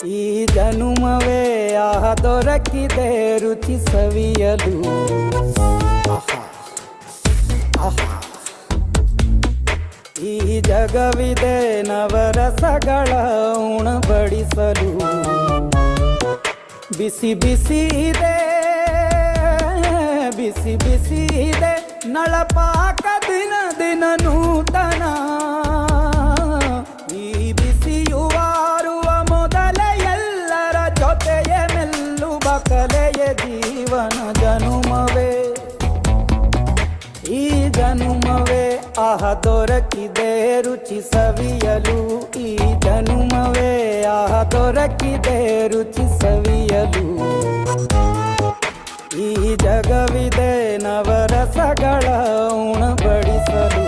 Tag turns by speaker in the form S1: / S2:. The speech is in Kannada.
S1: ಈ ಜನುಮವೇ ಆಹ ದೊರಕಿದೆ ರುಚಿ ಸವಿಯಲು. ಆಹಾ, ಆಹಾ. ಈ ಜಗವಿದೆ ನವರಸಗಳ ಉಣಬಡಿಸಲು. ಬಿಸಿ ಬಿಸಿ ಇದೆ, ಬಿಸಿ ಬಿಸಿ ಇದೆ ನಳಪಾಕ ದಿನ ದಿನ ನೂತನ. ಈ ಬಿಸಿಯುವಾರುವ ಮೊದಲೇ ಎಲ್ಲರ ಜೊತೆಯ ಮೆಲ್ಲುವ ಕಲೆಯ ಜೀವನ ಜನುಮವೇ. ಈ ಜನುಮವೇ ಆಹ ದೊರಕಿದೆ ರುಚಿ ಸವಿಯಲು. ಈ ಜನುಮವೇ ಆಹ ದೊರಕಿದೆ ರುಚಿ ಸವಿಯಲು. ಈ ಜಗವಿದೆ ನವರಸಗಳ ಉಣಬಡಿಸಲು.